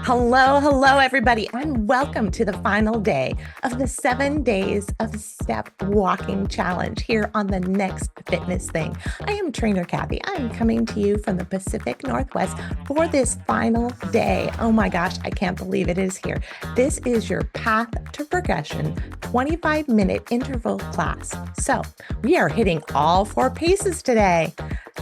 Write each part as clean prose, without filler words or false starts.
Hello, everybody, and welcome to the final day of the 7 Days of Step Walking Challenge here on the Next Fitness Thing. I am Trainer Kathy. I'm coming to you from the Pacific Northwest for this final day. Oh my gosh, I can't believe it is here. This is your Path to Progression 25-minute interval class. So we are hitting all 4 paces today.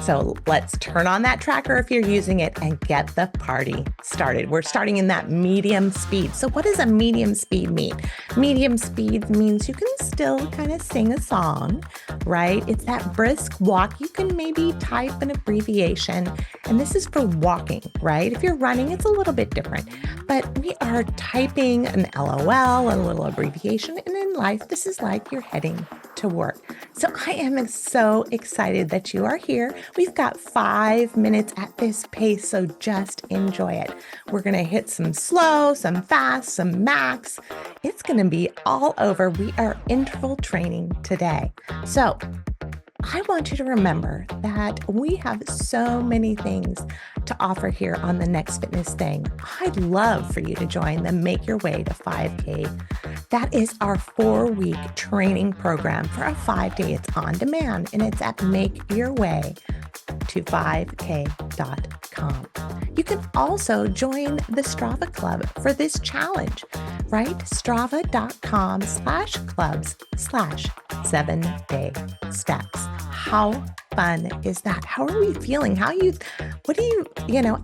So let's turn on that tracker if you're using it and get the party started. We're starting in that medium speed. So what does a medium speed mean? Medium speed means you can still kind of sing a song, right? It's that brisk walk. You can maybe type an abbreviation, and this is for walking, right? If you're running, it's a little bit different, but we are typing an LOL, a little abbreviation, and in life, this is like you're heading to work. So I am so excited that you are here. We've got 5 minutes at this pace, so just enjoy it. We're going to hit some slow, some fast, some max. It's going to be all over. We are interval training today. So I want you to remember that we have so many things to offer here on the Next Fitness Thing. I'd love for you to join the Make Your Way to 5K. That is our 4-week training program for a 5-day. It's on demand, and it's at makeyourway5k.com. You can also join the Strava Club for this challenge, right? Strava.com/clubs/7-day-steps. How fun is that? How are we feeling?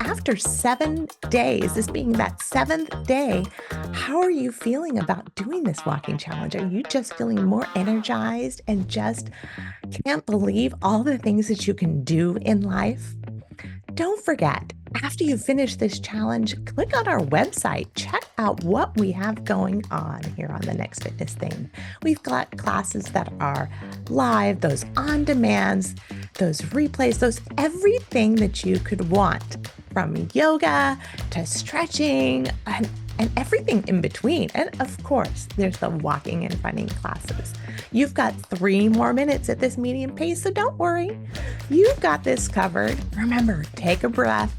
After 7 days, this being that 7th day, how are you feeling about doing this walking challenge? Are you just feeling more energized and just can't believe all the things that you can do in life? Don't forget, after you finish this challenge, click on our website. Check out what we have going on here on the Next Fitness Thing. We've got classes that are live, those on demands, those replays, those everything that you could want, from yoga to stretching and everything in between. And of course, there's the walking and running classes. You've got 3 more minutes at this medium pace, so don't worry. You've got this covered. Remember, take a breath,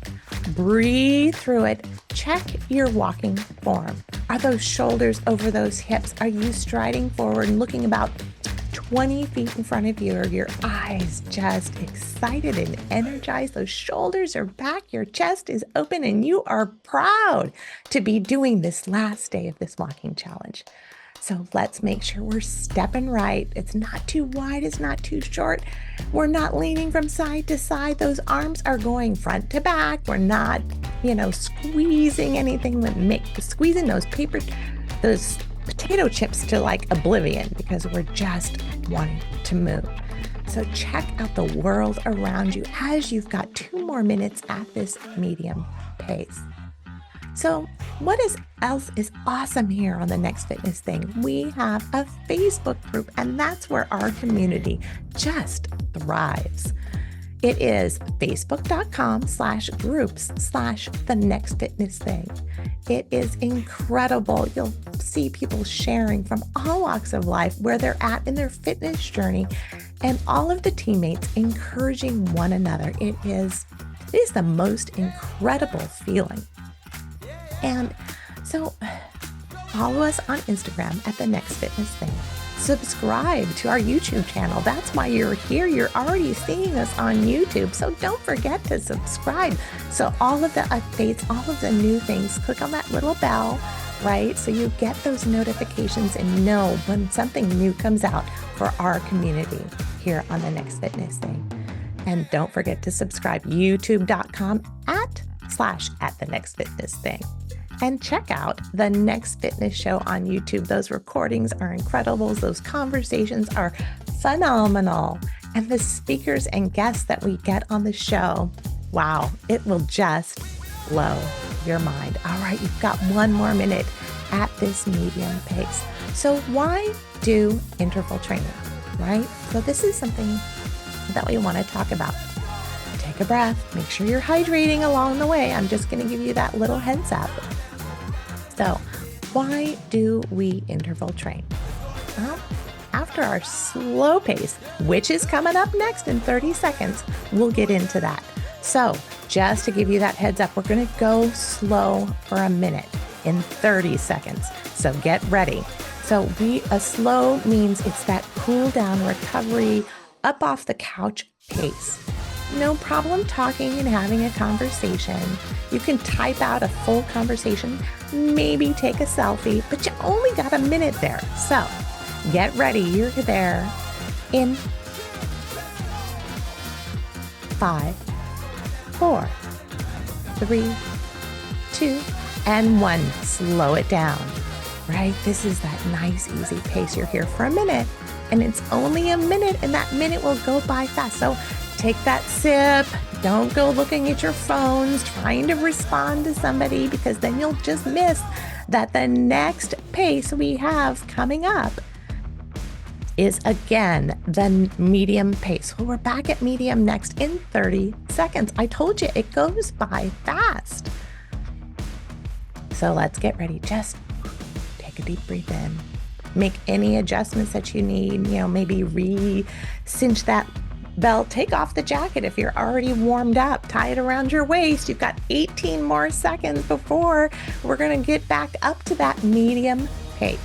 breathe through it. Check your walking form. Are those shoulders over those hips? Are you striding forward and looking about 20 feet in front of you? Are your eyes just excited and energized? Those shoulders are back, your chest is open, and you are proud to be doing this last day of this walking challenge. So let's make sure we're stepping right. It's not too wide, it's not too short. We're not leaning from side to side. Those arms are going front to back. We're not, squeezing anything squeezing those potato chips to like oblivion, because we're just wanting to move. So check out the world around you as you've got 2 more minutes at this medium pace. So what else is awesome here on the Next Fitness Thing? We have a Facebook group, and that's where our community just thrives. It is facebook.com/groups/the Next Fitness Thing. It is incredible. You'll see people sharing from all walks of life where they're at in their fitness journey, and all of the teammates encouraging one another. It is the most incredible feeling. And so follow us on Instagram at the Next Fitness Thing. Subscribe to our YouTube channel. That's why you're here. You're already seeing us on YouTube. So don't forget to subscribe. So all of the updates, all of the new things, click on that little bell, right? So you get those notifications and know when something new comes out for our community here on the Next Fitness Thing. And don't forget to subscribe, youtube.com/@the-next-fitness-thing. And check out the Next Fitness Show on YouTube. Those recordings are incredible. Those conversations are phenomenal. And the speakers and guests that we get on the show, wow, it will just blow your mind. All right, you've got 1 more minute at this medium pace. So why do interval training, right? So this is something that we want to talk about. Take a breath. Make sure you're hydrating along the way. I'm just going to give you that little heads up. So why do we interval train? Well, after our slow pace, which is coming up next in 30 seconds, we'll get into that. So just to give you that heads up, we're going to go slow for a minute in 30 seconds. So get ready. So a slow means it's that cool down recovery, up off the couch pace. No problem talking and having a conversation. You can type out a full conversation, maybe take a selfie, but you only got a minute there. So get ready. You're there in 5, 4, 3, 2, and 1. Slow it down, right? This is that nice, easy pace. You're here for a minute, and it's only a minute, and that minute will go by fast. So take that sip. Don't go looking at your phones, trying to respond to somebody, because then you'll just miss that the next pace we have coming up is again the medium pace. Well, we're back at medium next in 30 seconds. I told you it goes by fast. So let's get ready. Just take a deep breath in. Make any adjustments that you need. Maybe re-cinch that belt. Take off the jacket if you're already warmed up. Tie it around your waist. You've got 18 more seconds before we're going to get back up to that medium pace.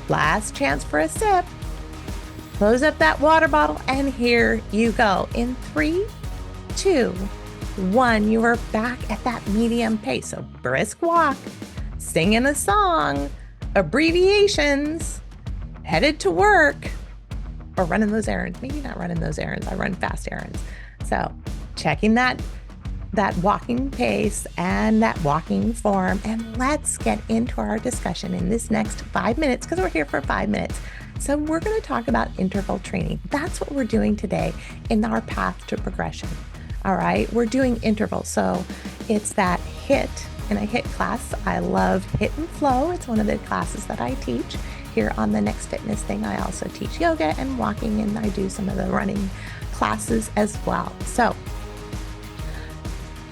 Last chance for a sip. Close up that water bottle, and here you go. In 3, 2, 1, you are back at that medium pace. So brisk walk, singing a song, abbreviations, headed to work, or running those errands. Maybe not running those errands. I run fast errands. So checking that walking pace and that walking form. And let's get into our discussion in this next 5 minutes, because we're here for 5 minutes. So we're going to talk about interval training. That's what we're doing today in our path to progression. All right, we're doing intervals. So it's that HIIT, in a HIIT class. I love HIIT and Flow. It's one of the classes that I teach here on the Next Fitness thing. I also teach yoga and walking, and I do some of the running classes as well. So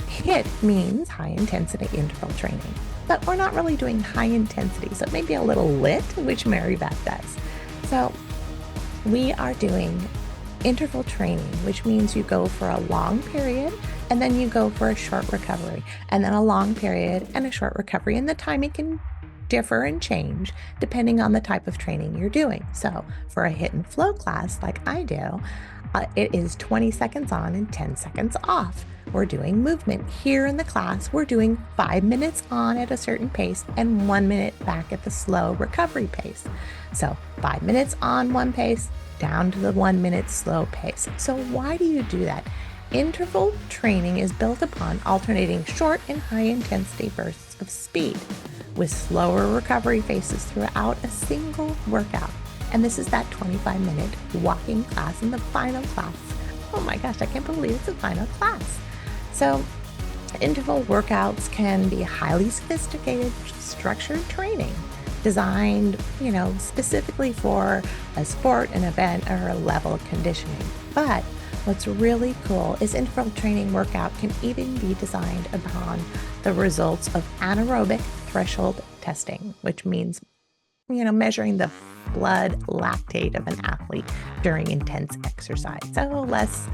HIIT means high intensity interval training, but we're not really doing high intensity. So maybe a little lit, which Mary Beth does. So we are doing interval training, which means you go for a long period and then you go for a short recovery, and then a long period and a short recovery. And the timing can differ and change depending on the type of training you're doing. So for a HIIT and Flow class like I do, it is 20 seconds on and 10 seconds off. We're doing movement. Here in the class, we're doing 5 minutes on at a certain pace and 1 minute back at the slow recovery pace. So 5 minutes on one pace, down to the 1 minute slow pace. So why do you do that? Interval training is built upon alternating short and high intensity bursts of speed with slower recovery phases throughout a single workout. And this is that 25-minute walking class in the final class. Oh my gosh, I can't believe it's the final class. So interval workouts can be highly sophisticated, structured training designed, specifically for a sport, an event, or a level of conditioning. But what's really cool is interval training workout can even be designed upon the results of anaerobic threshold testing, which means, measuring the blood lactate of an athlete during intense exercise. So less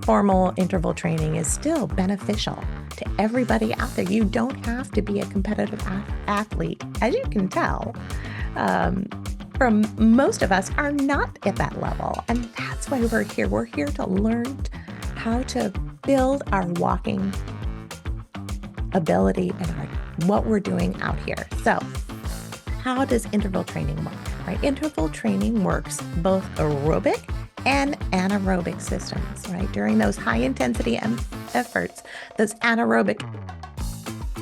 formal interval training is still beneficial to everybody out there. You don't have to be a competitive athlete. As you can tell, from most of us are not at that level. And that's why we're here. We're here to learn how to build our walking ability and what we're doing out here. So how does interval training work? Right? Interval training works both aerobic and anaerobic systems, right? During those high intensity efforts, those anaerobic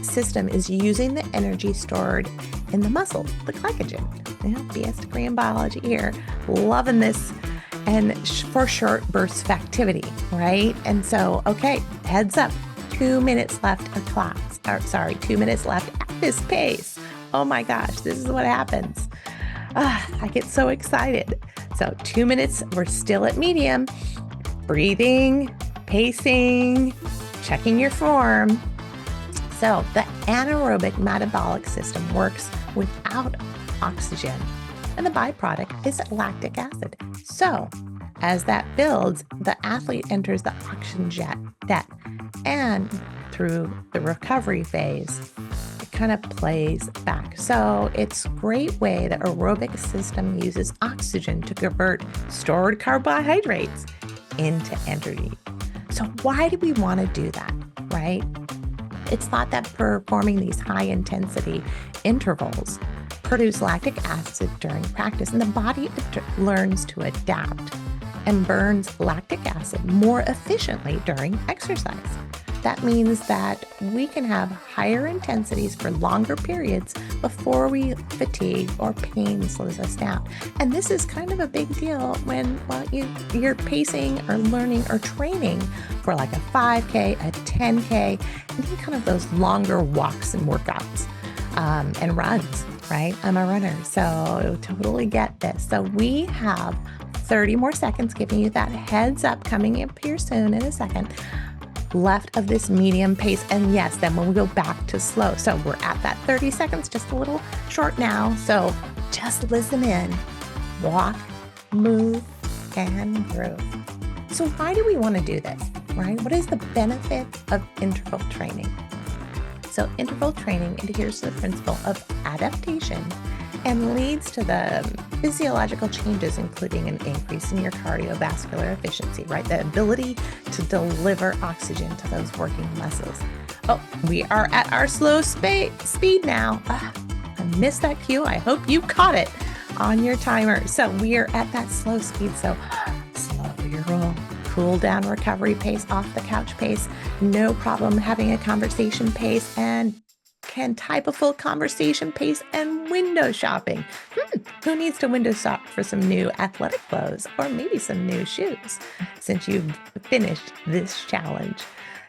system is using the energy stored in the muscle, the glycogen. BS degree in biology here, loving this. And for short bursts of activity, right? And so, okay, heads up, 2 minutes left of class, 2 minutes left at this pace. Oh my gosh, this is what happens. I get so excited. So 2 minutes, we're still at medium, breathing, pacing, checking your form. So the anaerobic metabolic system works without oxygen, and the byproduct is lactic acid. So as that builds, the athlete enters the oxygen debt, and through the recovery phase, it kind of plays back. So it's a great way the aerobic system uses oxygen to convert stored carbohydrates into energy. So why do we want to do that, right? It's thought that performing these high intensity intervals produce lactic acid during practice, and the body learns to adapt and burns lactic acid more efficiently during exercise. That means that we can have higher intensities for longer periods before fatigue or pain slows us down. And this is kind of a big deal when you're pacing or learning or training for like a 5K, a 10K, and then kind of those longer walks and workouts and runs, right? I'm a runner, so totally get this. So we have 30 more seconds, giving you that heads up coming up here soon in a second, left of this medium pace. And yes, then when we go back to slow. So we're at that 30 seconds, just a little short now. So just listen in, walk, move, and groove. So why do we want to do this, right? What is the benefit of interval training? So interval training adheres to the principle of adaptation and leads to the physiological changes, including an increase in your cardiovascular efficiency, right? The ability to deliver oxygen to those working muscles. Oh, we are at our slow speed now. I missed that cue. I hope you caught it on your timer. So we are at that slow speed. So slow your roll. Cool down recovery pace, off the couch pace. No problem having a conversation pace, and can type a full conversation pace and window shopping. Who needs to window shop for some new athletic clothes or maybe some new shoes since you've finished this challenge?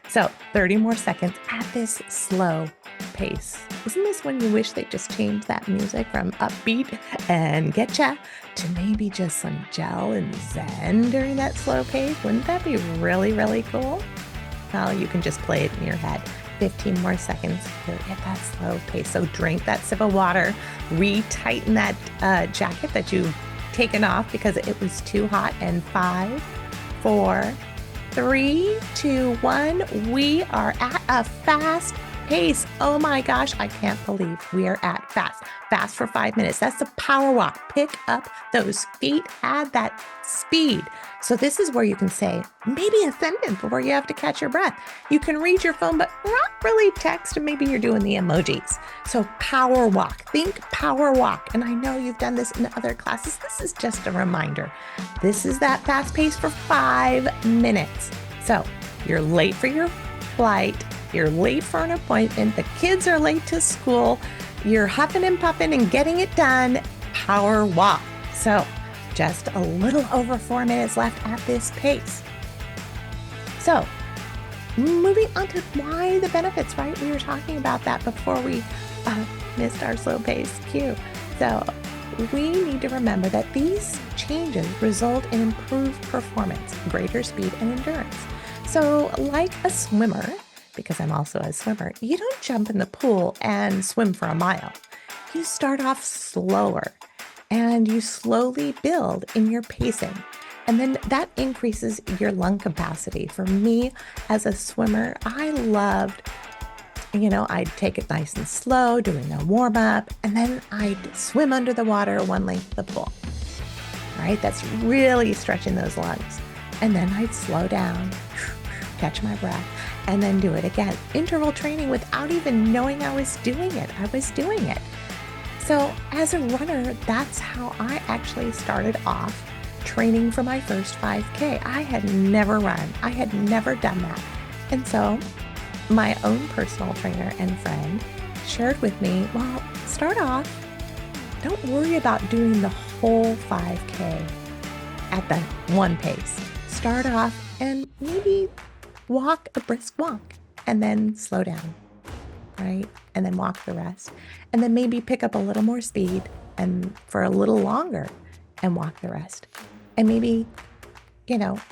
So 30 more seconds at this slow pace. Isn't this when you wish they just changed that music from upbeat and getcha to maybe just some gel and zen during that slow pace? Wouldn't that be really, really cool? Well, you can just play it in your head. 15 more seconds to hit that slow pace. So drink that sip of water, retighten that jacket that you've taken off because it was too hot. And 5, 4, 3, 2, 1. We are at a fast pace. Oh my gosh, I can't believe we are at fast. Fast for 5 minutes. That's the power walk. Pick up those feet, add that speed. So this is where you can say maybe a sentence before you have to catch your breath. You can read your phone, but not really text, and maybe you're doing the emojis. So power walk, think power walk. And I know you've done this in other classes. This is just a reminder. This is that fast pace for 5 minutes. So you're late for your flight. You're late for an appointment. The kids are late to school. You're huffing and puffing and getting it done. Power walk. So just a little over 4 minutes left at this pace. So moving on to why the benefits, right? We were talking about that before we missed our slow pace cue. So we need to remember that these changes result in improved performance, greater speed, and endurance. So like a swimmer, because I'm also a swimmer, you don't jump in the pool and swim for a mile. You start off slower and you slowly build in your pacing. And then that increases your lung capacity. For me as a swimmer, I loved, I'd take it nice and slow, doing a warm up, and then I'd swim under the water one length of the pool. All right, that's really stretching those lungs. And then I'd slow down, catch my breath, and then do it again. Interval training without even knowing I was doing it. I was doing it. So as a runner, that's how I actually started off training for my first 5K. I had never run. I had never done that. And so my own personal trainer and friend shared with me, well, start off, don't worry about doing the whole 5K at the one pace. Start off and maybe walk a brisk walk and then slow down, right? And then walk the rest. And then maybe pick up a little more speed and for a little longer and walk the rest. And maybe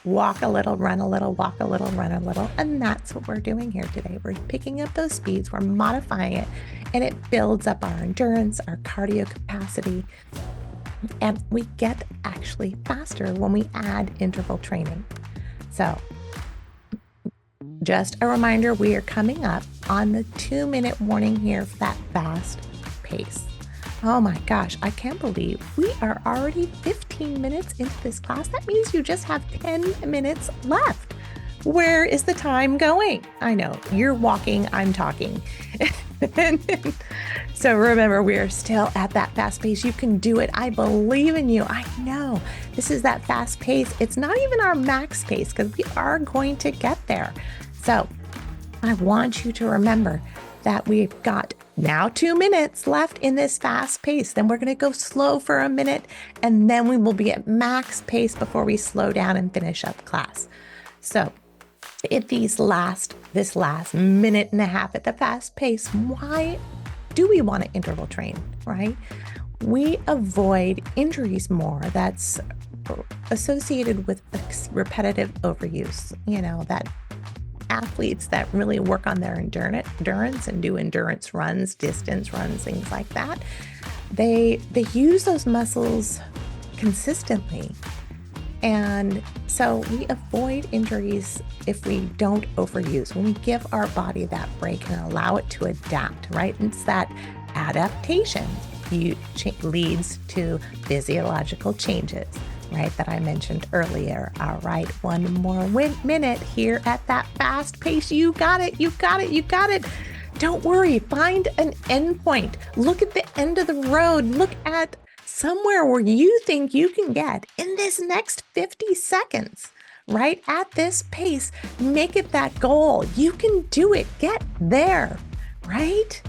walk a little, run a little, walk a little, run a little. And that's what we're doing here today. We're picking up those speeds, we're modifying it, and it builds up our endurance, our cardio capacity, and we get actually faster when we add interval training. So just a reminder, we are coming up on the 2-minute warning here for that fast pace. Oh my gosh, I can't believe we are already 15 minutes into this class. That means you just have 10 minutes left. Where is the time going? I know, you're walking, I'm talking. So remember, we are still at that fast pace. You can do it. I believe in you. I know this is that fast pace. It's not even our max pace because we are going to get there. So I want you to remember that we've got now 2 minutes left in this fast pace. Then we're going to go slow for a minute, and then we will be at max pace before we slow down and finish up class. So if this last minute and a half at the fast pace, why do we want to interval train, right? We avoid injuries more. That's associated with repetitive overuse, that athletes that really work on their endurance and do endurance runs, distance runs, things like that, they use those muscles consistently. And so we avoid injuries if we don't overuse, when we give our body that break and allow it to adapt, right? It's that adaptation leads to physiological changes, right, that I mentioned earlier. All right, one more minute here at that fast pace. You got it, you got it, you got it. Don't worry, find an end point. Look at the end of the road. Look at somewhere where you think you can get in this next 50 seconds, right? At this pace, make it that goal. You can do it. Get there, right?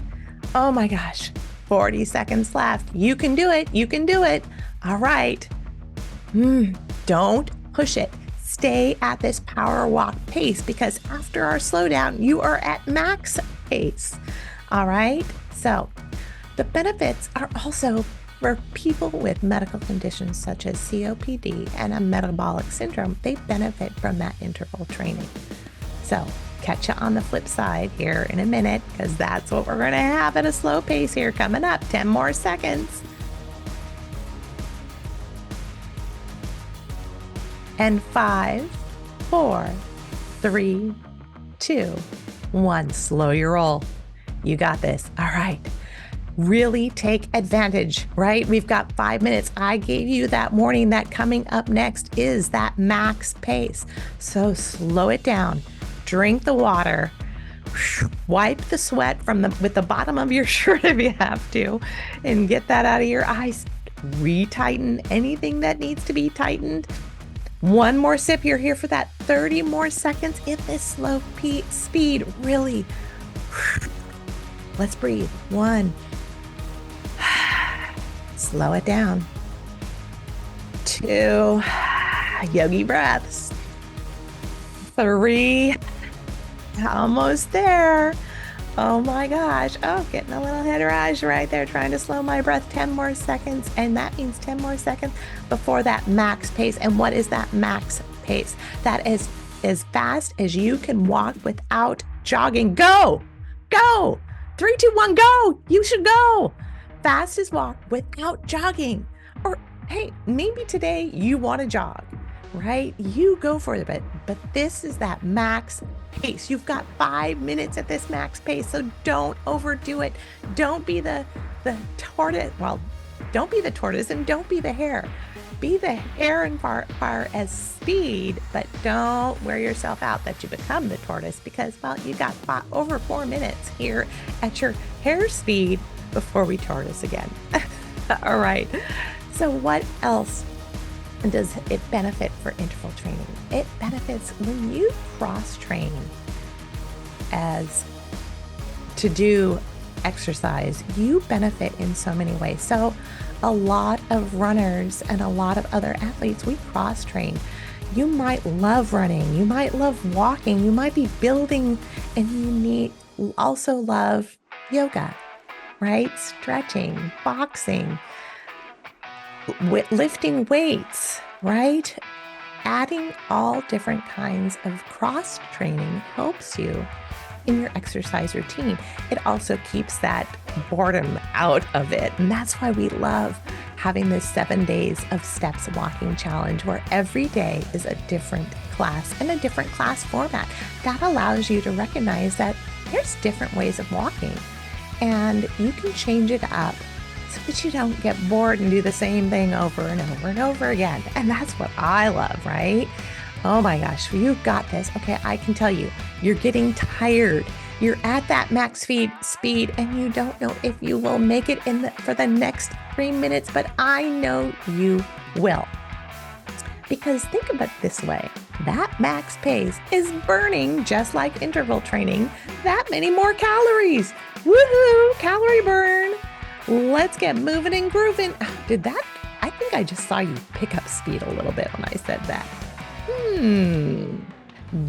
Oh my gosh, 40 seconds left. You can do it. You can do it. All right. Don't push it. Stay at this power walk pace, because after our slowdown, you are at max pace. All right. So the benefits are also for people with medical conditions such as COPD and a metabolic syndrome. They benefit from that interval training. So catch you on the flip side here in a minute, because that's what we're going to have at a slow pace here coming up. 10 more seconds. And 5, 4, 3, 2, 1. Slow your roll. You got this. All right. Really take advantage, right? We've got 5 minutes. I gave you that warning that coming up next is that max pace. So slow it down. Drink the water. Wipe the sweat with the bottom of your shirt if you have to, and get that out of your eyes. Retighten anything that needs to be tightened. One more sip. You're here for that 30 more seconds in this slow speed. Really. Let's breathe. 1. Slow it down. 2. Yogi breaths. 3. Almost there. Oh my gosh. Oh, getting a little head rush right there, trying to slow my breath. 10 more seconds. And that means 10 more seconds before that max pace. And what is that max pace? That is as fast as you can walk without jogging. Go! Go! 3, 2, 1, go! You should go! Fastest walk without jogging. Or hey, maybe today you want to jog, right? You go for it, but this is that max pace. You've got 5 minutes at this max pace, so don't overdo it. Don't be the tortoise. Well, don't be the tortoise and don't be the hare. Be the hare in far as speed, but don't wear yourself out that you become the tortoise, because, well, you got over 4 minutes here at your hare speed before we tortoise again. All right. So what else does it benefit for interval training? It benefits when you cross-train as to do exercise. You benefit in so many ways. So a lot of runners and a lot of other athletes, we cross-train. You might love running. You might love walking. You might be building, and you also love yoga, right? Stretching, boxing, lifting weights, right? adding all different kinds of cross training helps you in your exercise routine. It also keeps that boredom out of it. And that's why we love having this 7 days of steps walking challenge where every day is a different class and a different class format. That allows you to recognize that there's different ways of walking and you can change it up so that you don't get bored and do the same thing over and over and over again. And that's what I love, right? Oh my gosh, you've got this. Okay, I can tell you, you're getting tired. You're at that max speed and you don't know if you will make it for the next 3 minutes, but I know you will. Because think about it this way, that max pace is burning, just like interval training, that many more calories. Woohoo, calorie burn. Let's get moving and grooving. I think I just saw you pick up speed a little bit when I said that.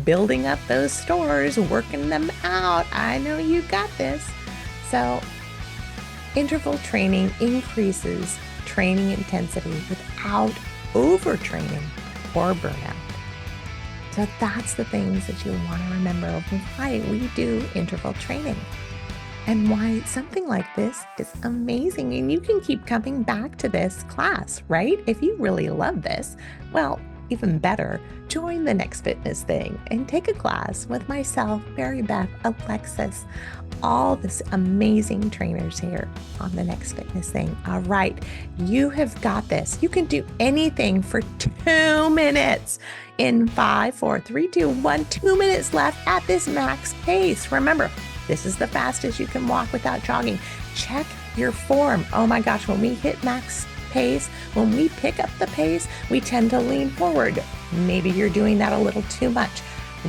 Building up those stores, working them out. I know you got this. So interval training increases training intensity without overtraining or burnout. So that's the things that you want to remember of why we do interval training and why something like this is amazing. And you can keep coming back to this class, right? If you really love this, well, even better, join the Next Fitness Thing and take a class with myself, Mary Beth, Alexis, all this amazing trainers here on the Next Fitness Thing. All right, you have got this. You can do anything for 2 minutes in 5, 4, 3, 2, 1, 2 minutes left at this max pace. Remember, this is the fastest you can walk without jogging. Check your form. Oh my gosh, when we hit max pace, when we pick up the pace, we tend to lean forward. Maybe you're doing that a little too much.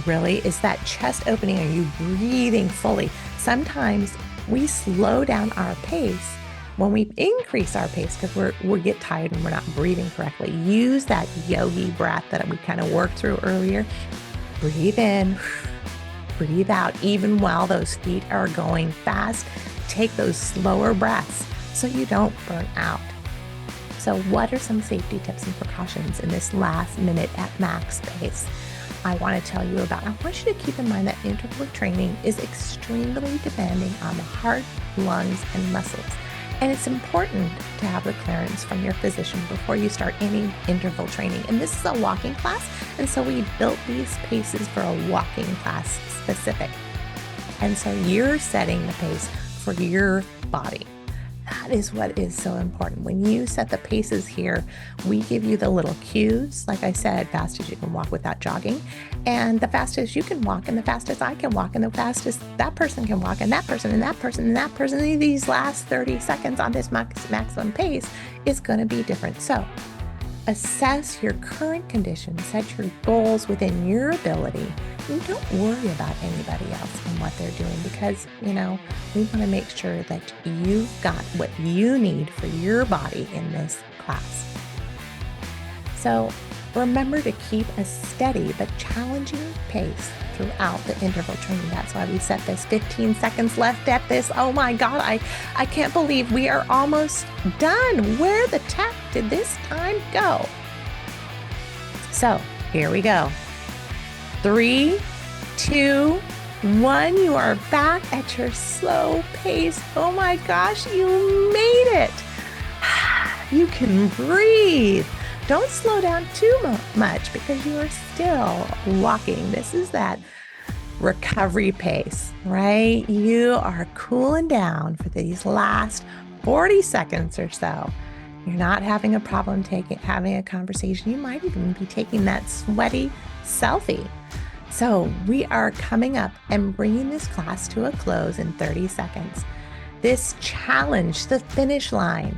Really, is that chest opening? Are you breathing fully? Sometimes we slow down our pace when we increase our pace because we get tired and we're not breathing correctly. Use that yogi breath that we kind of worked through earlier. Breathe in, breathe out, even while those feet are going fast. Take those slower breaths so you don't burn out. So what are some safety tips and precautions in this last minute at max pace? I want to tell you about. I want you to keep in mind that interval training is extremely demanding on the heart, lungs, and muscles. And it's important to have the clearance from your physician before you start any interval training. And this is a walking class, and so we built these paces for a walking class specific. And so you're setting the pace for your body. That is what is so important. When you set the paces here, we give you the little cues. Like I said, fastest you can walk without jogging, and the fastest you can walk, and the fastest I can walk, and the fastest that person can walk, and that person, and that person, and that person. And these last 30 seconds on this maximum pace is going to be different. So assess your current condition, set your goals within your ability, and don't worry about anybody else and what they're doing because, we want to make sure that you've got what you need for your body in this class. So remember to keep a steady but challenging pace throughout the interval training. That's why we set this 15 seconds left at this. Oh my God, I can't believe we are almost done. Where the heck did this time go? So here we go. 3, 2, 1. You are back at your slow pace. Oh my gosh, you made it. You can breathe. Don't slow down too much because you are still walking. This is that recovery pace, right? You are cooling down for these last 40 seconds or so. You're not having a problem having a conversation. You might even be taking that sweaty selfie. So we are coming up and bringing this class to a close in 30 seconds. This challenge, the finish line,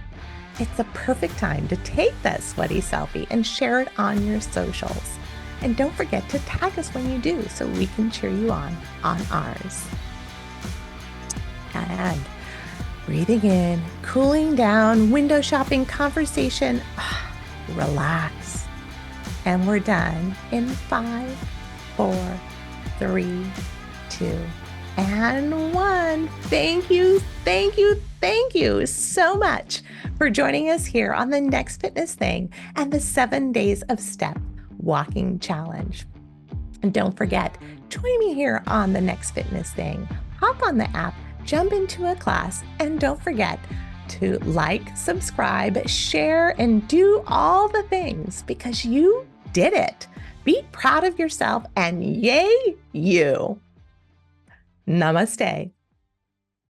it's the perfect time to take that sweaty selfie and share it on your socials. And don't forget to tag us when you do so we can cheer you on ours. And breathing in, cooling down, window shopping, conversation, relax. And we're done in 5, 4, 3, 2, and 1. Thank you so much for joining us here on the Next Fitness Thing and the 7 days of step walking challenge. And don't forget, join me here on the Next Fitness Thing. Hop on the app, jump into a class, and don't forget to like, subscribe, share, and do all the things because you did it. Be proud of yourself and yay, you. Namaste.